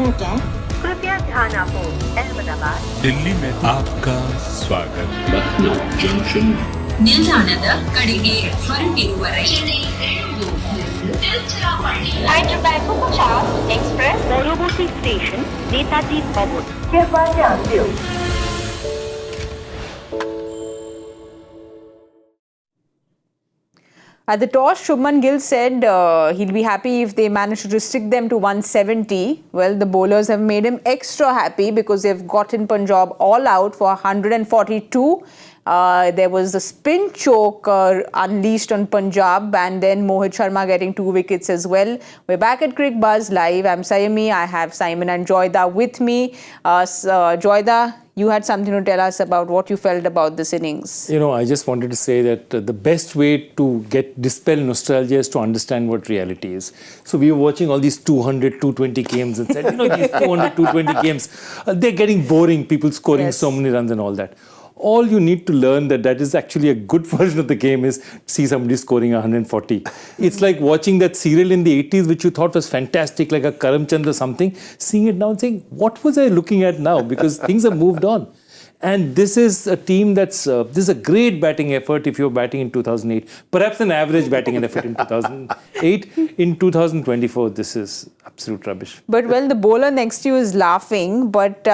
कृपया ध्यान आपो अहमदाबाद दिल्ली में आपका स्वागत. Lucknow Junction. ನಿಲ್ದಾಣದ ಕಡೆಗೆ ಹೊರಟಿರುವರೆ Hyderabad 50 एक्सप्रेस পরবর্তী স্টেশন নেতাজি ভবন कृपया ध्यान दियो. At the toss, Shubman Gill said he'll be happy if they manage to restrict them to 170. Well, the bowlers have made him extra happy because they've gotten Punjab all out for 142. There was a spin choke unleashed on Punjab and then Mohit Sharma getting 2 wickets as well. We're back at Cricbuzz Live. I'm Saiyami. I have Simon and Joyda with me. Joyda, you had something to tell us about what you felt about this innings. You know, I just wanted to say that the best way to dispel nostalgia is to understand what reality is. So we were watching all these 200, 220 games and said, you know, these 200, 220 games, they're getting boring, people scoring Yes. so many runs and all that. All you need to learn that is actually a good version of the game is see somebody scoring 140. It's like watching that serial in the 80s which you thought was fantastic, like a Karamchand or something, seeing it now and saying, what was I looking at now? Because things have moved on. And this is a team this is a great batting effort if you're batting in 2008. Perhaps an average batting effort in 2008. In 2024, this is absolute rubbish. But well, the bowler next to you is laughing, but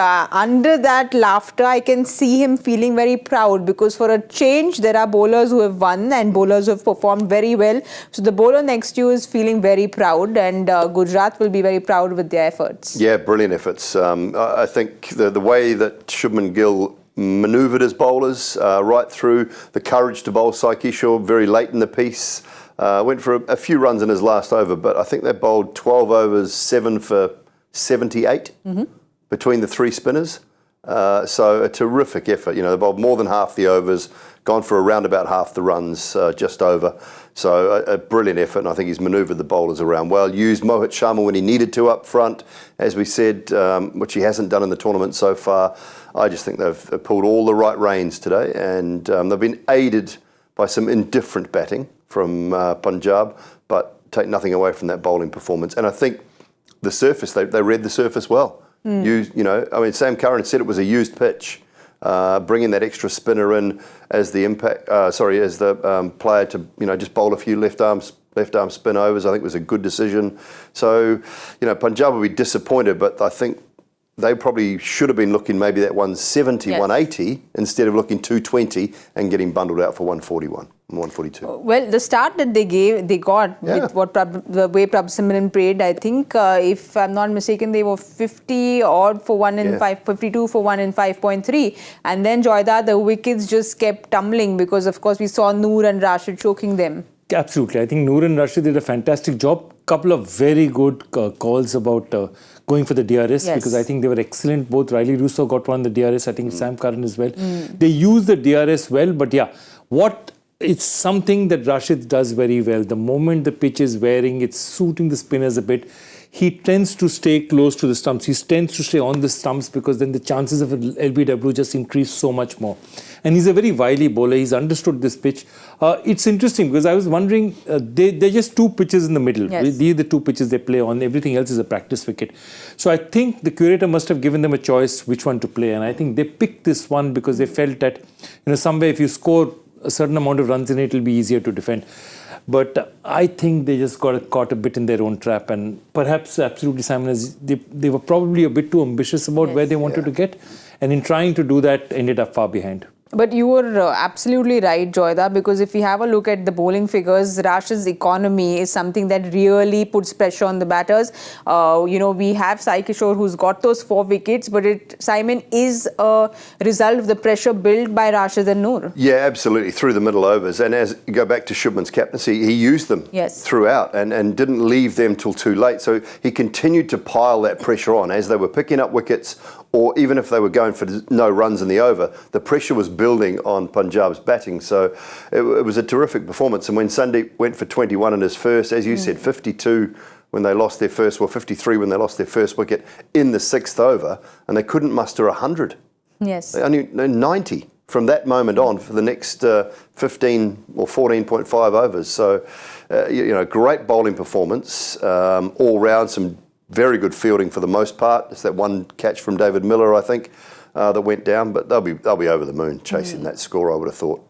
under that laughter, I can see him feeling very proud because for a change, there are bowlers who have won and bowlers who have performed very well. So the bowler next to you is feeling very proud and Gujarat will be very proud with their efforts. Yeah, brilliant efforts. I think the way that Shubman Gill manoeuvred his bowlers right through, the courage to bowl Sai Kishore very late in the piece. Went for a few runs in his last over, but I think they bowled 12 overs, 7 for 78 between the 3 spinners. So a terrific effort. You know, they bowled more than half the overs, gone for around about half the runs, just over. So a brilliant effort, and I think he's manoeuvred the bowlers around well. Used Mohit Sharma when he needed to up front, as we said, which he hasn't done in the tournament so far. I just think they've pulled all the right reins today, and they've been aided by some indifferent batting from Punjab, but take nothing away from that bowling performance. And I think the surface, they read the surface well. You know, I mean, Sam Curran said it was a used pitch. Bringing that extra spinner in as the player to, you know, just bowl a few left arm spin overs, I think was a good decision. So, you know, Punjab will be disappointed, but I think they probably should have been looking maybe that 170, Yes. 180 instead of looking 220 and getting bundled out for 141, 142. Well, the start that they got with the way Prabh Simran played, I think, if I'm not mistaken, they were 50 odd for 1 in 5, 52 for 1 in 5.3. And then Joyda, the wickets just kept tumbling because, of course, we saw Noor and Rashid choking them. Absolutely. I think Noor and Rashid did a fantastic job. Couple of very good calls about going for the DRS because I think they were excellent. Both Riley Russo got one on the DRS. I think Sam Curran as well. They use the DRS well, but it's something that Rashid does very well. The moment the pitch is wearing, it's suiting the spinners a bit. He tends to stay close to the stumps. He tends to stay on the stumps because then the chances of LBW just increase so much more. And he's a very wily bowler. He's understood this pitch. It's interesting because I was wondering, they're just 2 pitches in the middle. Yes. These are the 2 pitches they play on. Everything else is a practice wicket. So I think the curator must have given them a choice which one to play. And I think they picked this one because they felt that, you know, somewhere if you score a certain amount of runs in it, it'll be easier to defend. But I think they just got caught a bit in their own trap. And perhaps, absolutely, Simon, they were probably a bit too ambitious about where they wanted to get. And in trying to do that, ended up far behind. But you were absolutely right, Joyda, because if we have a look at the bowling figures, Rashid's economy is something that really puts pressure on the batters. You know, we have Sai Kishore who's got those 4 wickets, but Simon is a result of the pressure built by Rashid and Noor. Yeah, absolutely, through the middle overs. And as you go back to Shubman's captaincy, he used them throughout and didn't leave them till too late. So he continued to pile that pressure on as they were picking up wickets, or even if they were going for no runs in the over, the pressure was building on Punjab's batting. So it was a terrific performance. And when Sandeep went for 21 in his first, as you said, 52 when they lost their first, well, 53 when they lost their first wicket in the 6th over, and they couldn't muster 100. Yes. They only 90 from that moment on for the next 15 or 14.5 overs. So, you know, great bowling performance all round, some very good fielding for the most part. It's that one catch from David Miller, I think, that went down. But they'll be over the moon chasing that score. I would have thought,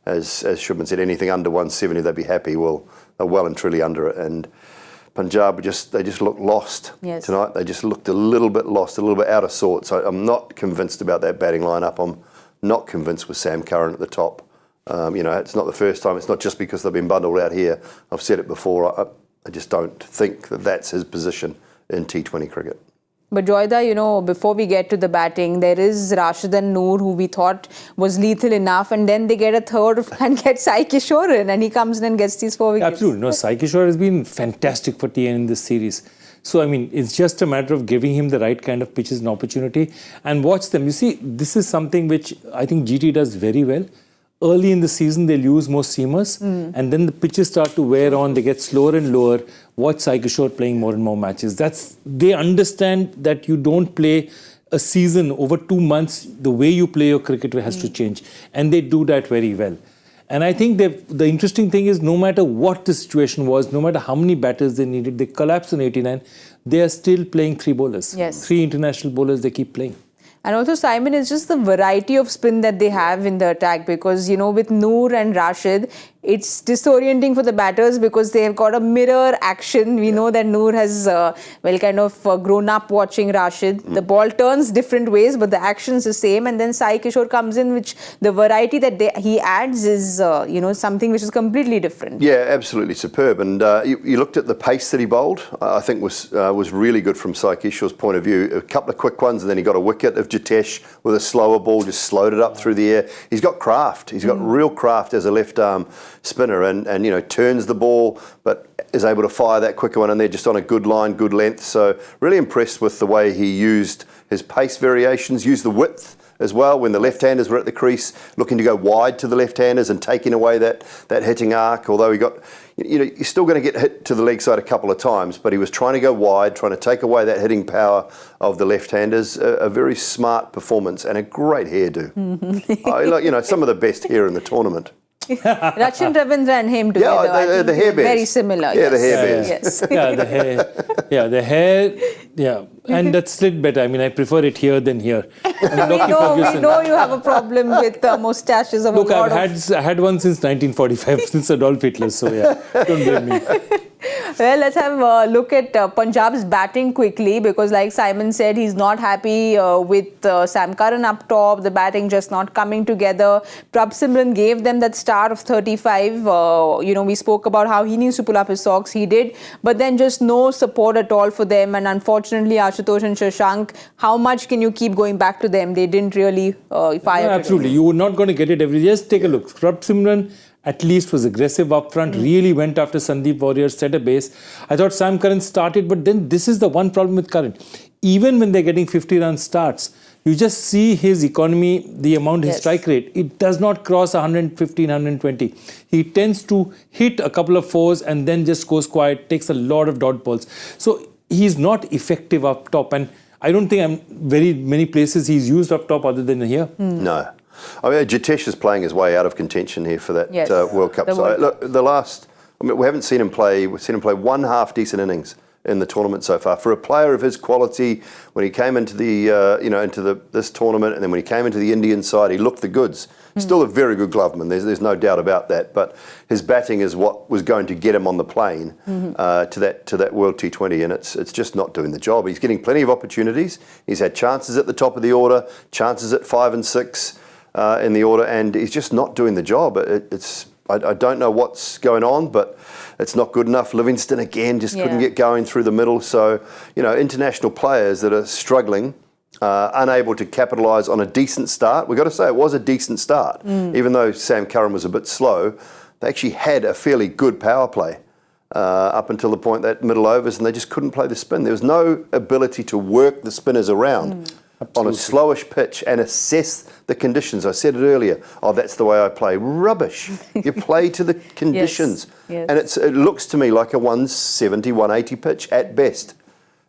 as Shubman said, anything under 170, they'd be happy. Well, they're well and truly under it. And Punjab they just looked lost tonight. They just looked a little bit lost, a little bit out of sorts. I'm not convinced about that batting lineup. I'm not convinced with Sam Curran at the top. It's not the first time. It's not just because they've been bundled out here. I've said it before. I just don't think that that's his position in T20 cricket. But Joyda, before we get to the batting, there is Rashid and Noor, who we thought was lethal enough, and then they get a third and get Sai Kishore in, and he comes in and gets these 4 wickets. Absolutely. No, Sai Kishore has been fantastic for TN in this series. So, it's just a matter of giving him the right kind of pitches and opportunity. And watch them. You see, this is something which I think GT does very well. Early in the season, they'll use more seamers, and then the pitches start to wear on. They get slower and lower. Watch Sai Kishore playing more and more matches. They understand that you don't play a season over 2 months. The way you play your cricket has to change, and they do that very well. And I think the interesting thing is, no matter what the situation was, no matter how many batters they needed, they collapsed in 89. They are still playing 3 bowlers. Yes. 3 international bowlers they keep playing. And also, Simon, is just the variety of spin that they have in the attack, because, with Noor and Rashid, it's disorienting for the batters because they have got a mirror action. We know that Noor has, grown up watching Rashid. The ball turns different ways, but the action's the same. And then Sai Kishore comes in, which the variety that he adds is, something which is completely different. Yeah, absolutely superb. And you looked at the pace that he bowled, I think was really good from Sai Kishore's point of view. A couple of quick ones, and then he got a wicket of Jitesh with a slower ball, just slowed it up through the air. He's got craft. He's got real craft as a left arm spinner, and turns the ball, but is able to fire that quicker one, and they're just on a good line, good length. So really impressed with the way he used his pace variations, used the width as well when the left-handers were at the crease, looking to go wide to the left-handers and taking away that hitting arc. Although he got, you're still going to get hit to the leg side a couple of times, but he was trying to go wide, trying to take away that hitting power of the left-handers. A very smart performance and a great hairdo. Some of the best hair in the tournament. Rachin Ravindra and him together. Yeah, the hair bears. Very similar. Yeah, the hair bears. Yes. The hair. And that's slit better. I prefer it here than here. We know you have a problem with moustaches of Look, I had one since 1945, since Adolf Hitler, so don't blame me. Well, let's have a look at Punjab's batting quickly, because like Simon said, he's not happy with Sam Curran up top, the batting just not coming together. Prabh gave them that start of 35. We spoke about how he needs to pull up his socks. He did, but then just no support at all for them. And unfortunately, Ashutosh and Shashank, how much can you keep going back to them? They didn't really fire. No, absolutely. You were not going to get it every day. Just take a look. Prabh at least was aggressive up front, really went after Sandeep Warrior, set a base. I thought Sam Curran started, but then this is the one problem with Curran. Even when they're getting 50-run starts, you just see his economy, the amount, his strike rate, it does not cross 115, 120. He tends to hit a couple of fours and then just goes quiet, takes a lot of dot balls. So he's not effective up top, and I don't think very many places he's used up top other than here. No. Jitesh is playing his way out of contention here for that World Cup. We haven't seen him play. We've seen him play one half decent innings in the tournament so far. For a player of his quality, when he came into this tournament, and then when he came into the Indian side, he looked the goods. Still a very good gloveman. There's no doubt about that. But his batting is what was going to get him on the plane to that World T20, and it's just not doing the job. He's getting plenty of opportunities. He's had chances at the top of the order, chances at 5 and 6. In the order, and he's just not doing the job. I don't know what's going on, but it's not good enough. Livingston again just couldn't get going through the middle. So, international players that are struggling, unable to capitalise on a decent start. We've got to say it was a decent start, even though Sam Curran was a bit slow. They actually had a fairly good power play up until the point that middle overs, and they just couldn't play the spin. There was no ability to work the spinners around. On a slowish pitch and assess the conditions. I said it earlier. Oh, that's the way I play. Rubbish. You play to the conditions. Yes. And it looks to me like a 170, 180 pitch at best.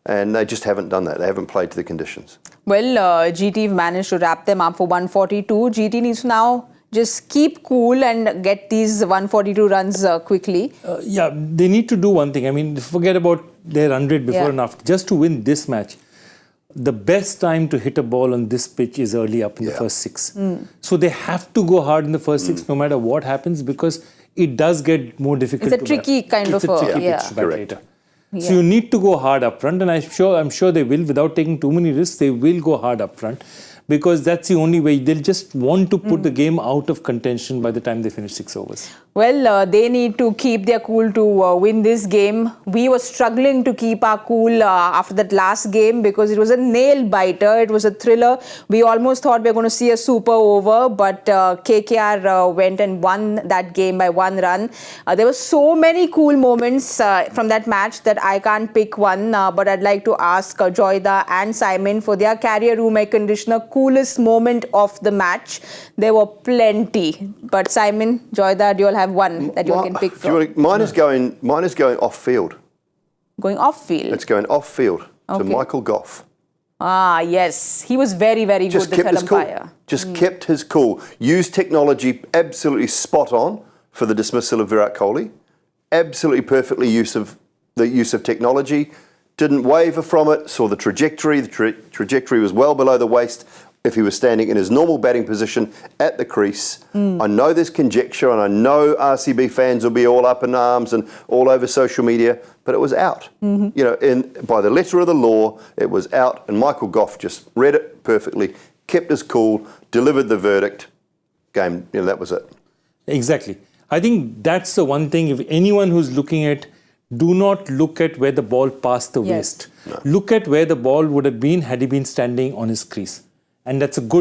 And they just haven't done that. They haven't played to the conditions. Well, GT managed to wrap them up for 142. GT needs to now just keep cool and get these 142 runs quickly. They need to do one thing. Forget about their 100 before Yeah. and after. Just to win this match, the best time to hit a ball on this pitch is early up in the first 6. So they have to go hard in the first 6 no matter what happens, because it does get more difficult. It's a tricky kind it's of a tricky yeah. pitch to bat later. Yeah. So you need to go hard up front, and I'm sure they will, without taking too many risks. They will go hard up front, because that's the only way. They'll just want to put the game out of contention by the time they finish 6 overs. Well, they need to keep their cool to win this game. We were struggling to keep our cool after that last game, because it was a nail biter. It was a thriller. We almost thought we were going to see a super over, but KKR went and won that game by 1 run. There were so many cool moments from that match that I can't pick one, but I'd like to ask Joyda and Simon for their Carrier Room Air Conditioner coolest moment of the match. There were plenty, but Simon, Joyda, do you all have one that you can pick from? Mine is going off field. Going off field? It's going off field to Okay. Michael Goff. Ah, yes. He was very, very good, the third umpire. Just kept his cool. Used technology absolutely spot on for the dismissal of Virat Kohli. Absolutely perfectly use of technology. Didn't waver from it. Saw the trajectory. The trajectory was well below the waist if he was standing in his normal batting position at the crease. I know there's conjecture, and I know RCB fans will be all up in arms and all over social media, but it was out. You know, by the letter of the law, it was out, and Michael Goff just read it perfectly, kept his cool, delivered the verdict. Game, that was it. Exactly. I think that's the one thing. If anyone who's looking at, do not look at where the ball passed the waist. Look at where the ball would have been had he been standing on his crease. And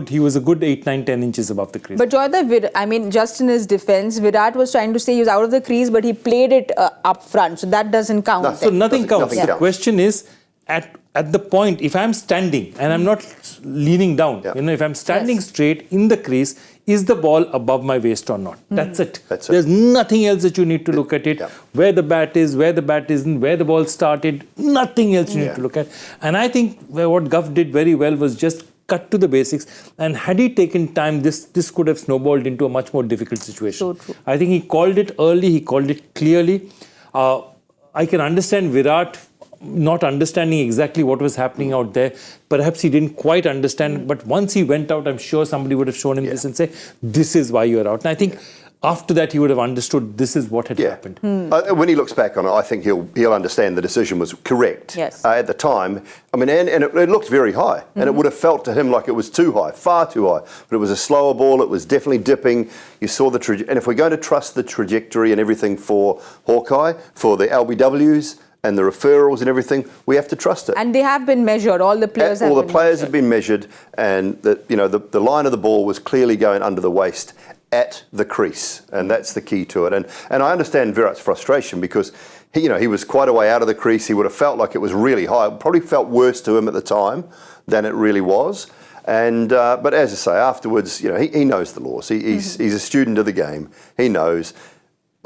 he was a good 8, 9, 10 inches above the crease. But Joyda, just in his defense, Virat was trying to say he was out of the crease, but he played it up front. So that doesn't count. So nothing counts. Nothing The question is, at the point, if I'm standing and I'm not leaning down, if I'm standing straight in the crease, is the ball above my waist or not? That's it. There's nothing else that you need to look at it. Where the bat is, where the bat isn't, where the ball started, nothing else you need to look at. And I think what Goff did very well was just cut to the basics, and had he taken time, this could have snowballed into a much more difficult situation. So true. I think he called it early, he called it clearly. I can understand Virat not understanding exactly what was happening out there. Perhaps he didn't quite understand, but once he went out, I'm sure somebody would have shown him this and say, this is why you're out. And I think after that, he would have understood this is what had happened. When he looks back on it, I think he'll understand the decision was correct at the time. I mean, and it looked very high, and it would have felt to him like it was too high, far too high. But it was a slower ball. It was definitely dipping. You saw the trajectory. And if we're going to trust the trajectory and everything for Hawkeye, for the LBWs and the referrals and everything, we have to trust it. And they have been measured. All the players have been measured. All the players have been measured, and the line of the ball was clearly going under the waist at the crease, and that's the key to it. And I understand Virat's frustration, because he was quite a way out of the crease. He would have felt like it was really high. It probably felt worse to him at the time than it really was. And but as I say, afterwards, he knows the laws. He's a student of the game. He knows.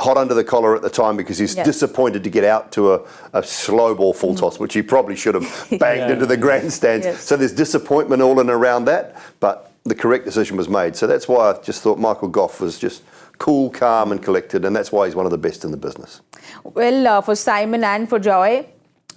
Hot under the collar at the time, because he's disappointed to get out to a slow ball full toss, which he probably should have banged into the grandstands. So there's disappointment all in around that, but the correct decision was made. So that's why I just thought Michael Goff was just cool, calm and collected, and that's why he's one of the best in the business. Well, for Simon and for Joy,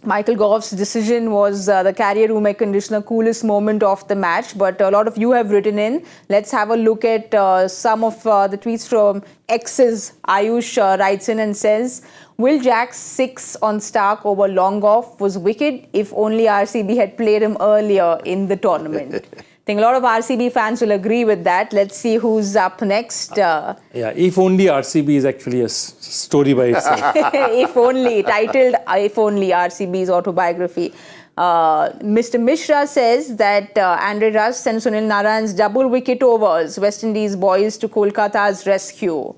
Michael Goff's decision was the Carrier Room Air Conditioner coolest moment of the match, but a lot of you have written in. Let's have a look at some of the tweets from X's. Ayush writes in and says, Will Jack's 6 on Stark over long off was wicked if only RCB had played him earlier in the tournament. I think a lot of RCB fans will agree with that. Let's see who's up next. If only RCB is actually a story by itself. If only, titled If Only, RCB's autobiography. Mr. Mishra says that Andre Russ and Sunil Narayan's double wicket overs, West Indies boys to Kolkata's rescue.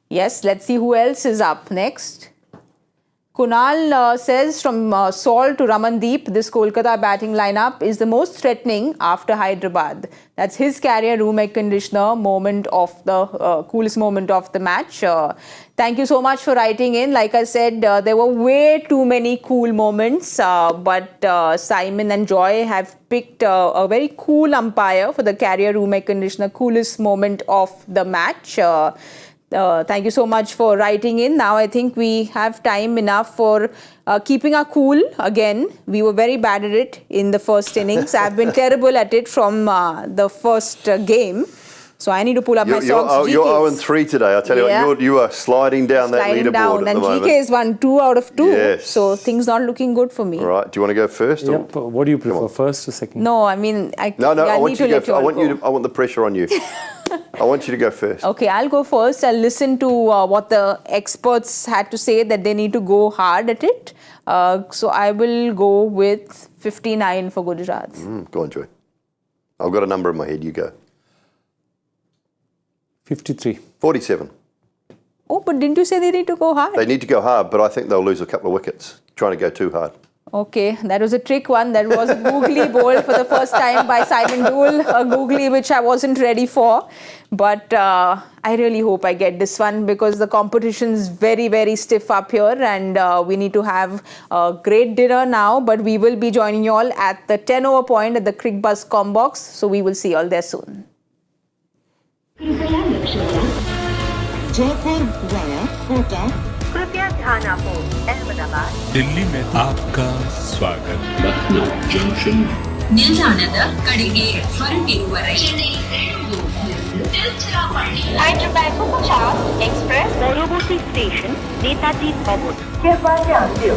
Yes, let's see who else is up next. Kunal says from Saul to Ramandeep, this Kolkata batting lineup is the most threatening after Hyderabad. That's his Carrier Room Air Conditioner moment of the coolest moment of the match. Thank you so much for writing in. Like I said, there were way too many cool moments, but Simon and Joy have picked a very cool umpire for the Carrier Room Air Conditioner coolest moment of the match. Thank you so much for writing in. Now I think we have time enough for keeping our cool again. We were very bad at it in the first innings. I've been terrible at it from the first game. So I need to pull up my socks. You're 0-3 today. I tell you what, you are sliding down that leaderboard at and the moment. GK is 2 out of 2. Yes. So things not looking good for me. Right. Do you want to go first? Or? Yep. What do you prefer, first or second? No, I mean, I want need you to let you all go. I want the pressure on you. I want you to go first. Okay, I'll go first. I'll listen to what the experts had to say, that they need to go hard at it. So I will go with 59 for Gujarat. Go on, Joy. I've got a number in my head. You go. 53. 47. Oh, but didn't you say they need to go hard? They need to go hard, but I think they'll lose a couple of wickets trying to go too hard. Okay, that was a trick one. That was a googly bowled for the first time by Simon Doull, a googly which I wasn't ready for. But I really hope I get this one because the competition's very, very stiff up here and we need to have a great dinner now. But we will be joining you all at the 10 over point at the Cricbuzz Combox. So we will see you all there soon. Jaipur via Kota कृपया ध्यान आपो अहमदाबाद दिल्ली में आपका स्वागत ನಿಲ್ದಾಣದ ಕಡೆಗೆ ಹೊರಟಿರುವವರೇ Hyderabad को 50 express পরবর্তী স্টেশন নেতাজি ভবন कृपया ध्यान दो